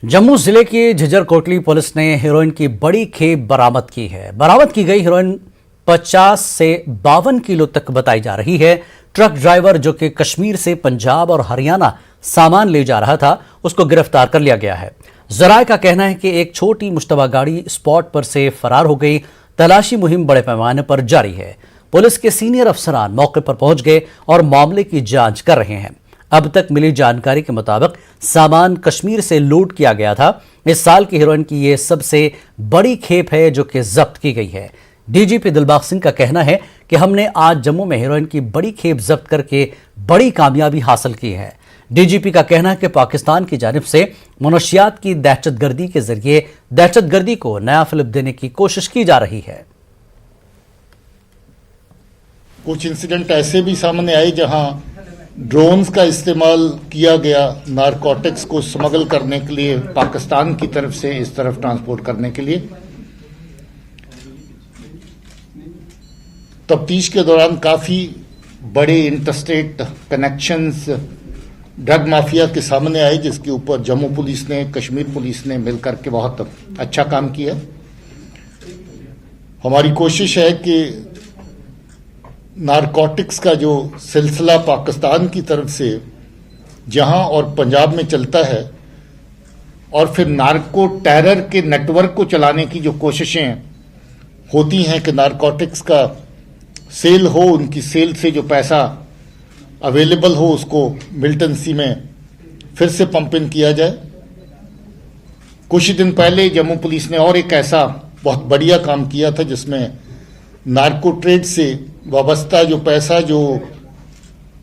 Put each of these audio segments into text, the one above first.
जम्मू जिले की झज्जर कोटली पुलिस ने हेरोइन की बड़ी खेप बरामद की है। बरामद की गई हेरोइन 50 से 52 किलो तक बताई जा रही है। ट्रक ड्राइवर जो कि कश्मीर से पंजाब और हरियाणा सामान ले जा रहा था, उसको गिरफ्तार कर लिया गया है। जराये का कहना है कि एक छोटी मुश्तबा गाड़ी स्पॉट पर से फरार हो गई। तलाशी मुहिम बड़े पैमाने पर जारी है। पुलिस के सीनियर अफसरान मौके पर पहुंच गए और मामले की जांच कर रहे हैं। अब तक मिली जानकारी के मुताबिक सामान कश्मीर से लूट किया गया था। इस साल की हेरोइन की यह सबसे बड़ी खेप है जो कि जब्त की गई है। डीजीपी दिलबाग सिंह का कहना है कि हमने आज जम्मू में हेरोइन की बड़ी खेप जब्त करके बड़ी कामयाबी हासिल की है। डीजीपी का कहना है कि पाकिस्तान की जानिब से मनशियात की दहशतगर्दी के जरिए दहशतगर्दी को नया फिलिप देने की कोशिश की जा रही है। कुछ इंसिडेंट ऐसे भी सामने आए जहां ड्रोन्स का इस्तेमाल किया गया नारकोटिक्स को स्मगल करने के लिए, पाकिस्तान की तरफ से इस तरफ ट्रांसपोर्ट करने के लिए। तफ्तीश के दौरान काफी बड़े इंटरस्टेट कनेक्शंस ड्रग माफिया के सामने आए, जिसके ऊपर जम्मू पुलिस ने, कश्मीर पुलिस ने मिलकर के बहुत अच्छा काम किया। हमारी कोशिश है कि नारकोटिक्स का जो सिलसिला पाकिस्तान की तरफ से जहां और पंजाब में चलता है, और फिर नार्को टेरर के नेटवर्क को चलाने की जो कोशिशें होती हैं कि नारकोटिक्स का सेल हो, उनकी सेल से जो पैसा अवेलेबल हो उसको मिलिटेंसी में फिर से पंप इन किया जाए। कुछ ही दिन पहले जम्मू पुलिस ने और एक ऐसा बहुत बढ़िया काम किया था जिसमें नार्को ट्रेड से वाबस्ता जो पैसा जो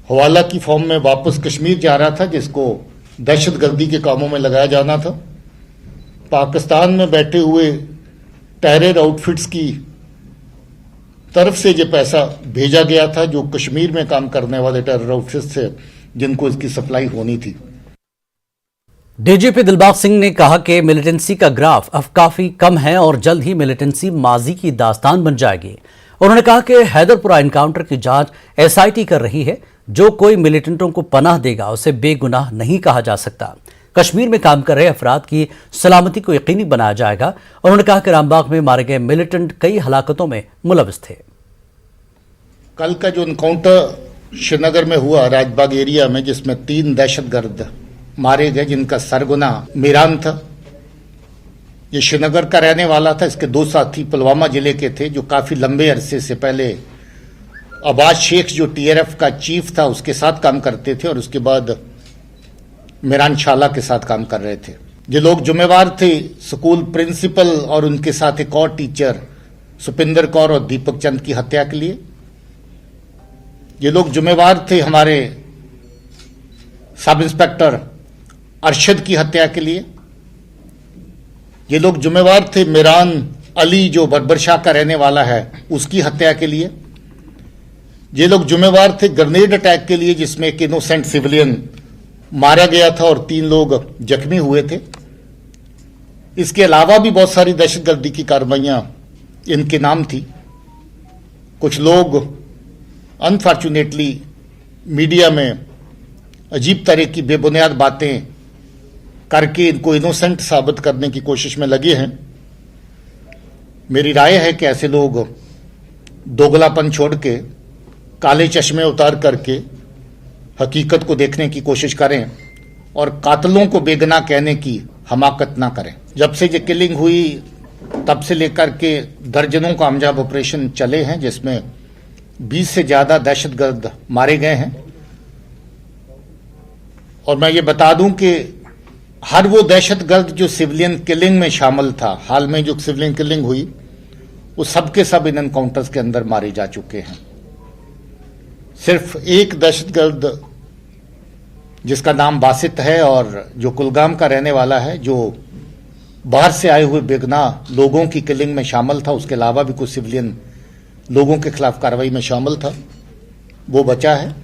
हवाला की फॉर्म में वापस कश्मीर जा रहा था, जिसको दहशतगर्दी के कामों में लगाया जाना था, पाकिस्तान में बैठे हुए टेरर आउटफिट्स की तरफ से जो पैसा भेजा गया था, जो कश्मीर में काम करने वाले टेरर आउटफिट्स थे जिनको इसकी सप्लाई होनी थी। डीजीपी दिलबाग सिंह ने कहा कि मिलिटेंसी का ग्राफ अब काफी कम है और जल्द ही मिलिटेंसी माजी की दास्तान बन जाएगी। उन्होंने कहा कि हैदरपुरा एनकाउंटर की जांच एसआईटी कर रही है। जो कोई मिलिटेंटों को पनाह देगा उसे बेगुनाह नहीं कहा जा सकता। कश्मीर में काम कर रहे अफराद की सलामती को यकीनी बनाया जाएगा। उन्होंने कहा कि रामबाग में मारे गए मिलिटेंट कई हलाकतों में मुलविस थे। कल का जो एनकाउंटर श्रीनगर में हुआ, राजबाग एरिया में, जिसमें 3 दहशतगर्द मारे गए, जिनका सरगना मीरान था। ये श्रीनगर का रहने वाला था। इसके 2 साथी पुलवामा जिले के थे, जो काफी लंबे अरसे से पहले अब्बास शेख जो टीआरएफ का चीफ था उसके साथ काम करते थे, और उसके बाद मीरान शाला के साथ काम कर रहे थे। ये लोग जिम्मेवार थे स्कूल प्रिंसिपल और उनके साथ एक और टीचर सुपिंदर कौर और दीपक चंद की हत्या के लिए। ये लोग जिम्मेवार थे हमारे सब इंस्पेक्टर अरशद की हत्या के लिए। ये लोग जिम्मेवार थे मीरान अली जो बरबरशाह का रहने वाला है उसकी हत्या के लिए। ये लोग जिम्मेवार थे ग्रेनेड अटैक के लिए, जिसमें एक इनोसेंट सिविलियन मारा गया था और 3 लोग जख्मी हुए थे। इसके अलावा भी बहुत सारी दहशतगर्दी की कार्रवाइयां इनके नाम थी। कुछ लोग अनफॉर्चुनेटली मीडिया में अजीब तरह की बेबुनियाद बातें करके इनको इनोसेंट साबित करने की कोशिश में लगे हैं। मेरी राय है कि ऐसे लोग दोगलापन छोड़ के, काले चश्मे उतार करके हकीकत को देखने की कोशिश करें और कातलों को बेगुनाह कहने की हमाकत ना करें। जब से ये किलिंग हुई तब से लेकर के दर्जनों कामयाब ऑपरेशन चले हैं, जिसमें 20 से ज्यादा दहशतगर्द मारे गए हैं। और मैं ये बता दूं कि हर वो दहशतगर्द जो सिविलियन किलिंग में शामिल था, हाल में जो सिविलियन किलिंग हुई, वो सबके सब इन एनकाउंटर्स के अंदर मारे जा चुके हैं। सिर्फ एक दहशतगर्द जिसका नाम बासित है और जो कुलगाम का रहने वाला है, जो बाहर से आए हुए बेगुनाह लोगों की किलिंग में शामिल था, उसके अलावा भी कुछ सिविलियन लोगों के खिलाफ कार्रवाई में शामिल था, वो बचा है।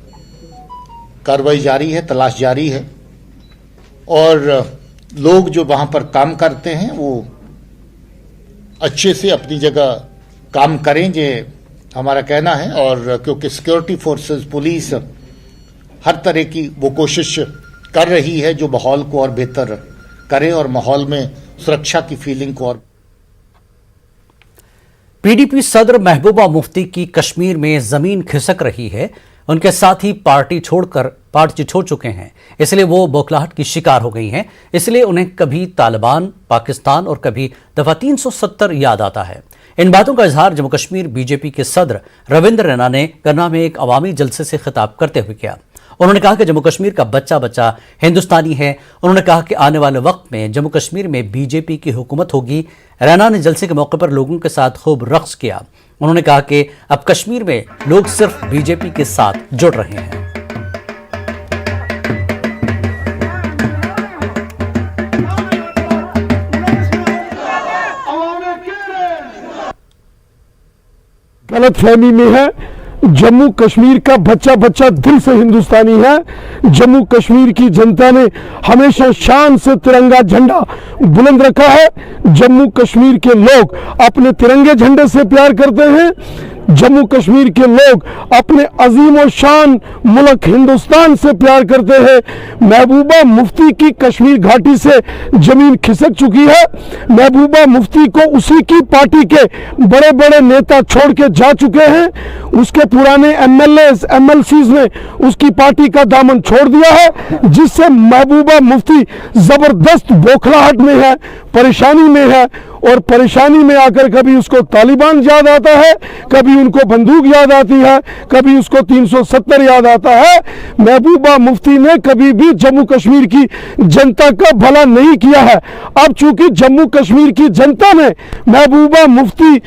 कार्रवाई जारी है, तलाश जारी है, और लोग जो वहां पर काम करते हैं वो अच्छे से अपनी जगह काम करें, ये हमारा कहना है। और क्योंकि सिक्योरिटी फोर्सेस, पुलिस हर तरह की वो कोशिश कर रही है जो माहौल को और बेहतर करें और माहौल में सुरक्षा की फीलिंग को और पीडीपी सदर महबूबा मुफ्ती की कश्मीर में जमीन खिसक रही है। उनके साथ ही पार्टी छोड़ चुके हैं, इसलिए वो बौखलाहट की शिकार हो गई हैं। इसलिए उन्हें कभी तालिबान, पाकिस्तान और कभी दफा 370 याद आता है। इन बातों का इजहार जम्मू कश्मीर बीजेपी के सदर रविंद्र रैना ने करना में एक अवामी जलसे से खिताब करते हुए किया। उन्होंने कहा कि जम्मू कश्मीर का बच्चा बच्चा हिंदुस्तानी है। उन्होंने कहा कि आने वाले वक्त में जम्मू कश्मीर में बीजेपी की हुकूमत होगी। रैना ने जलसे के मौके पर लोगों के साथ खूब रक्स किया। उन्होंने कहा कि अब कश्मीर में लोग सिर्फ बीजेपी के साथ जुड़ रहे हैं। गलतफहमी में है। जम्मू कश्मीर का बच्चा बच्चा दिल से हिंदुस्तानी है। जम्मू कश्मीर की जनता ने हमेशा शान से तिरंगा झंडा बुलंद रखा है। जम्मू कश्मीर के लोग अपने तिरंगे झंडे से प्यार करते हैं। जम्मू कश्मीर के लोग अपने अजीम और शान मुल्क हिंदुस्तान से प्यार करते हैं। महबूबा मुफ्ती की कश्मीर घाटी से जमीन खिसक चुकी है। महबूबा मुफ्ती को उसी की पार्टी के बड़े बड़े नेता छोड़ के जा चुके हैं। उसके पुराने एमएलएस एमएलसीज ने उसकी पार्टी का दामन छोड़ दिया है, जिससे महबूबा मुफ्ती जबरदस्त बौखलाहट में है, परेशानी में है। और परेशानी में आकर कभी उसको तालिबान याद आता है, कभी उनको बंदूक याद आती है, कभी उसको 370 याद आता है। महबूबा मुफ्ती ने कभी भी जम्मू कश्मीर की जनता का भला नहीं किया है। अब चूंकि जम्मू कश्मीर की जनता ने महबूबा मुफ्ती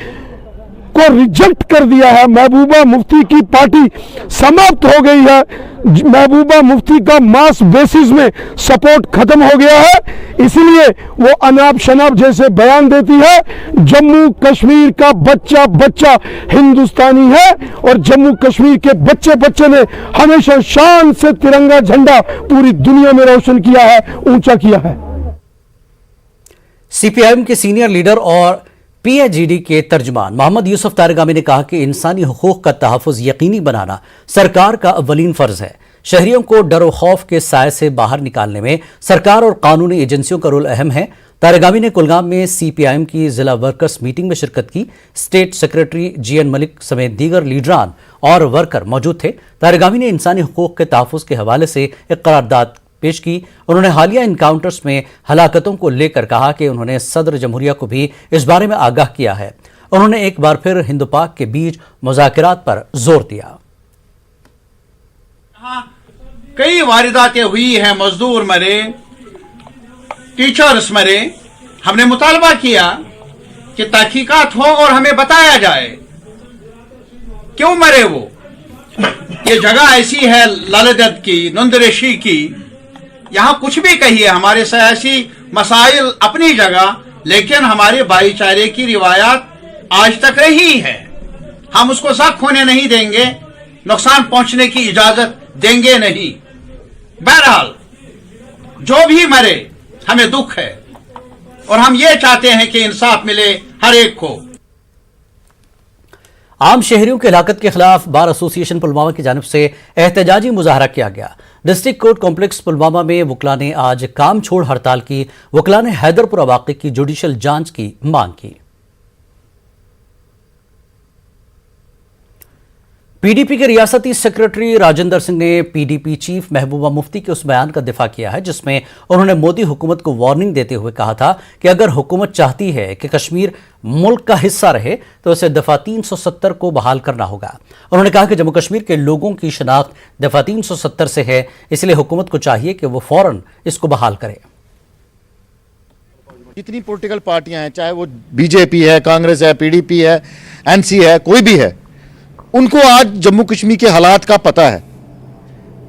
को रिजेक्ट कर दिया है, महबूबा मुफ्ती की पार्टी समाप्त हो गई है, महबूबा मुफ्ती का मास बेसिस में सपोर्ट खत्म हो गया है, इसलिए वो अनाप शनाप जैसे बयान देती है। जम्मू कश्मीर का बच्चा बच्चा हिंदुस्तानी है और जम्मू कश्मीर के बच्चे बच्चे ने हमेशा शान से तिरंगा झंडा पूरी दुनिया में रोशन किया है, ऊंचा किया है। सीपीआईएम के सीनियर लीडर और पीएचईडी के तर्जुमान मोहम्मद यूसुफ तारगामी ने कहा कि इंसानी हुकूक का तहफ़्फ़ुज़ यकीनी बनाना सरकार का अव्वलीन फ़र्ज है। शहरियों को डर व खौफ के साए से बाहर निकालने में सरकार और कानूनी एजेंसियों का रोल अहम है। तारगामी ने कुलगाम में सीपीआईएम की जिला वर्कर्स मीटिंग में शिरकत की। स्टेट सेक्रेटरी जीएन मलिक समेत दीगर लीडरान और वर्कर मौजूद थे। तारगामी ने इंसानी हुकूक के तहफ़्फ़ुज़ के हवाले से एक करारदाद पेश की। उन्होंने हालिया इनकाउंटर्स में हलाकतों को लेकर कहा कि उन्होंने सदर जमहूरिया को भी इस बारे में आगाह किया है। उन्होंने एक बार फिर हिंद पाक के बीच मुज़ाकरात पर जोर दिया। कई वारदातें हुई हैं, मजदूर मरे, टीचर्स मरे। हमने मुतालबा किया कि तहकीकात हो और हमें बताया जाए क्यों मरे वो। ये जगह ऐसी है लालदत की, नंदरेशी की, यहां कुछ भी कहिए, हमारे सियासी मसाइल अपनी जगह, लेकिन हमारे भाईचारे की रिवायात आज तक रही है। हम उसको ज़ख्म होने नहीं देंगे, नुकसान पहुंचने की इजाजत देंगे नहीं। बहरहाल जो भी मरे हमें दुख है और हम ये चाहते हैं कि इंसाफ मिले हर एक को। आम शहरियों के हिलाकत के खिलाफ बार एसोसिएशन पुलवामा की जानिब से एहतजाजी मुजाहरा किया गया। डिस्ट्रिक्ट कोर्ट कॉम्प्लेक्स पुलवामा में वकला ने आज काम छोड़ हड़ताल की। वकला ने हैदरपुरा वाक़े की जुडिशल जांच की मांग की। पीडीपी के रियासती सेक्रेटरी राजेंद्र सिंह ने पीडीपी चीफ महबूबा मुफ्ती के उस बयान का दिफा किया है जिसमें उन्होंने मोदी हुकूमत को वार्निंग देते हुए कहा था कि अगर हुकूमत चाहती है कि कश्मीर मुल्क का हिस्सा रहे तो उसे दफा 370 को बहाल करना होगा। उन्होंने कहा कि जम्मू कश्मीर के लोगों की शनाख्त दफा 370 से है, इसलिए हुकूमत को चाहिए कि वो फौरन इसको बहाल करे। जितनी पॉलिटिकल पार्टियां हैं, चाहे वो बीजेपी है, कांग्रेस है, पीडीपी है, एनसी है, कोई भी है, उनको आज जम्मू कश्मीर के हालात का पता है,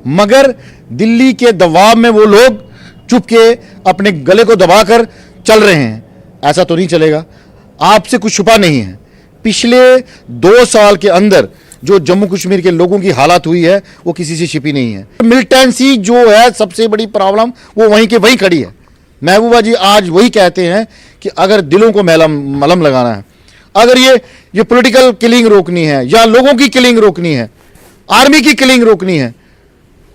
मगर दिल्ली के दबाव में वो लोग चुप के अपने गले को दबाकर चल रहे हैं। ऐसा तो नहीं चलेगा, आपसे कुछ छुपा नहीं है। पिछले 2 साल के अंदर जो जम्मू कश्मीर के लोगों की हालत हुई है वो किसी से छिपी नहीं है। मिलिटेंसी जो है सबसे बड़ी प्रॉब्लम, वो वहीं के वहीं खड़ी है। महबूबा जी आज वही कहते हैं कि अगर दिलों को मलहम लगाना है, अगर ये पॉलिटिकल किलिंग रोकनी है या लोगों की किलिंग रोकनी है, आर्मी की किलिंग रोकनी है,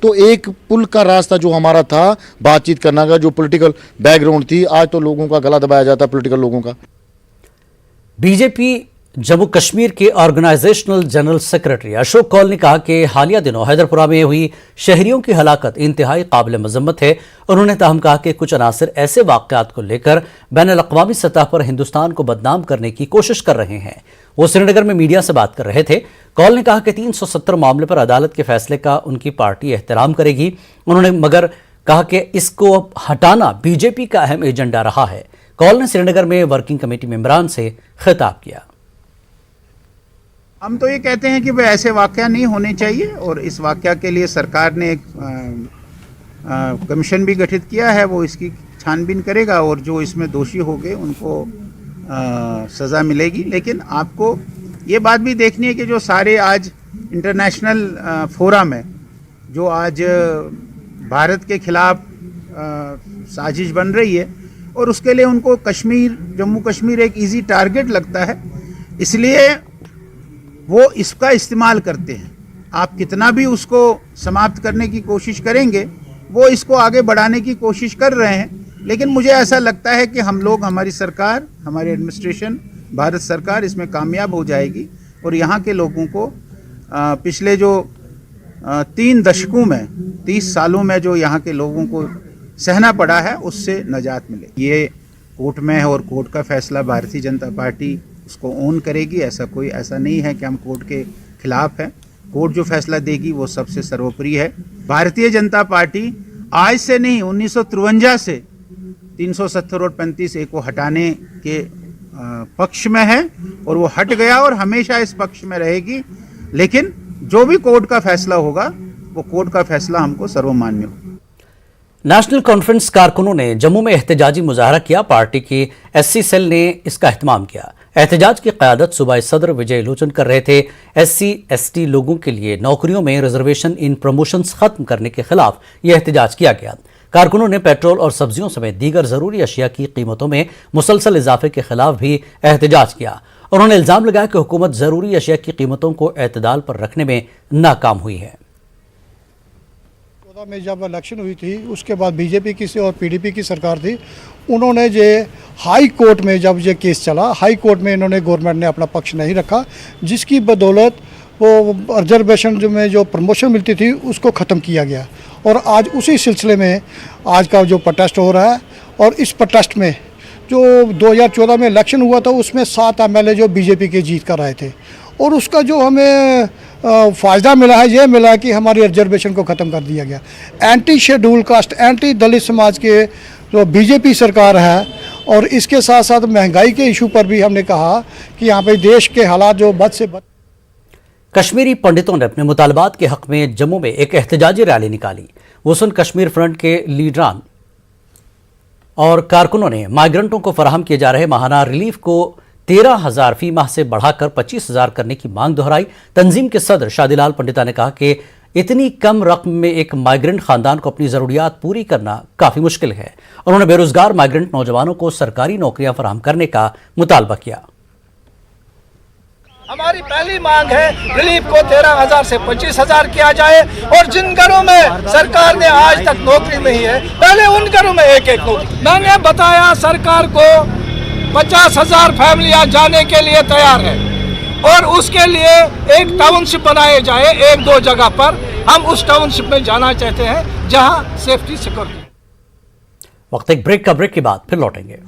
तो एक पुल का रास्ता जो हमारा था बातचीत करना का, जो पॉलिटिकल बैकग्राउंड थी, आज तो लोगों का गला दबाया जाता है, पॉलिटिकल लोगों का। बीजेपी जम्मू कश्मीर के organisational general secretary Ashok Kaul ने कहा कि हालिया दिनों हैदरपुरा में हुई शहरियों की हलाकत इंतहाई काबिल मजम्मत है। उन्होंने ताहम कहा कि कुछ अनासर ऐसे वाक़यात को लेकर बैनुल-अक़वामी सतह पर हिंदुस्तान को बदनाम करने की कोशिश कर रहे हैं। वो श्रीनगर में मीडिया से बात कर रहे थे। कौल ने कहा कि 370 मामले पर अदालत के फैसले का उनकी पार्टी एहतराम करेगी। उन्होंने मगर कहा कि इसको हटाना बीजेपी का अहम एजेंडा रहा है। कौल ने श्रीनगर में वर्किंग कमेटी मेंबरान से खिताब किया। हम तो ये कहते हैं कि भाई ऐसे वाक़या नहीं होने चाहिए और इस वाक़या के लिए सरकार ने एक कमीशन भी गठित किया है, वो इसकी छानबीन करेगा और जो इसमें दोषी होंगे उनको सज़ा मिलेगी। लेकिन आपको ये बात भी देखनी है कि जो सारे आज इंटरनेशनल फोरम है, जो आज भारत के खिलाफ साजिश बन रही है और उसके लिए उनको जम्मू कश्मीर एक इजी टारगेट लगता है, इसलिए वो इसका इस्तेमाल करते हैं। आप कितना भी उसको समाप्त करने की कोशिश करेंगे, वो इसको आगे बढ़ाने की कोशिश कर रहे हैं। लेकिन मुझे ऐसा लगता है कि हम लोग, हमारी सरकार, हमारी एडमिनिस्ट्रेशन, भारत सरकार इसमें कामयाब हो जाएगी और यहाँ के लोगों को पिछले जो 3 दशकों में, 30 सालों में जो यहाँ के लोगों को सहना पड़ा है, उससे निजात मिले। ये कोर्ट में है और कोर्ट का फैसला भारतीय जनता पार्टी उसको ऑन करेगी। ऐसा नहीं है कि हम कोर्ट के खिलाफ हैं। कोर्ट जो फैसला देगी वो सबसे सर्वोपरि है। भारतीय जनता पार्टी आज से नहीं, 1953 से 370 और 35A को हटाने के पक्ष में है और वो हट गया और हमेशा इस पक्ष में रहेगी। लेकिन जो भी कोर्ट का फैसला होगा, वो कोर्ट का फैसला हमको सर्वमान्य होगा। नेशनल कॉन्फ्रेंस कारकुनों ने जम्मू में एहतजाजी मुजाहरा किया। पार्टी की SC सेल ने इसका एहतमाम किया। एहतजाज की क़यादत सूबाई सदर विजय लोचन कर रहे थे। SC/ST लोगों के लिए नौकरियों में रिजर्वेशन इन प्रमोशंस खत्म करने के खिलाफ यह एहतजाज किया गया। कारकुनों ने पेट्रोल और सब्जियों समेत दीगर जरूरी अशिया की कीमतों में मुसलसल इजाफे के खिलाफ भी एहतजाज किया। उन्होंने इल्जाम लगाया कि हुकूमत जरूरी अशिया की कीमतों को एतदाल पर रखने में नाकाम हुई है। में जब इलेक्शन हुई थी, उसके बाद बीजेपी की और PDP की सरकार थी, उन्होंने जो हाई कोर्ट में जब ये केस चला, हाई कोर्ट में इन्होंने, गवर्नमेंट ने अपना पक्ष नहीं रखा, जिसकी बदौलत वो रिजर्वेशन में जो प्रमोशन मिलती थी उसको ख़त्म किया गया। और आज उसी सिलसिले में आज का जो प्रोटेस्ट हो रहा है, और इस प्रोटेस्ट में जो 2014 में इलेक्शन हुआ था, उसमें 7 MLA जो बीजेपी के जीत कर आए थे, और उसका जो हमें फ़ायदा मिला है, ये मिला कि हमारी रिजर्वेशन को ख़त्म कर दिया गया। एंटी शेड्यूल कास्ट, एंटी दलित समाज के जो बीजेपी सरकार है, और इसके साथ साथ महंगाई के इशू पर भी हमने कहा कि यहाँ पे देश के हालात जो बद से बद। कश्मीरी पंडितों ने अपने मुतालबात के हक में जम्मू में एक एहतजाजी रैली निकाली। वसुन कश्मीर फ्रंट के लीडरान और कारकुनों ने माइग्रेंटों को फराहम किए जा रहे माहाना रिलीफ को 13,000 फी माह से बढ़ाकर 25,000 करने की मांग दोहराई। तंजीम के सदर शादीलाल पंडिता ने कहा कि इतनी कम रकम में एक माइग्रेंट खानदान को अपनी जरूरियात पूरी करना काफी मुश्किल है। उन्होंने बेरोजगार माइग्रेंट नौजवानों को सरकारी नौकरियां फराहम करने का मुतालबा किया। हमारी पहली मांग है, रिलीफ को 13,000 से 25,000 किया जाए, और जिन घरों में सरकार ने आज तक नौकरी नहीं है, पहले उन घरों में एक नौकरी। मैंने बताया सरकार को 50,000 फैमिलियां जाने के लिए तैयार है, और उसके लिए एक टाउनशिप बनाए जाए 1-2 जगह पर। हम उस टाउनशिप में जाना चाहते हैं जहां सेफ्टी सिक्योरिटी। वक्त एक ब्रेक के बाद फिर लौटेंगे।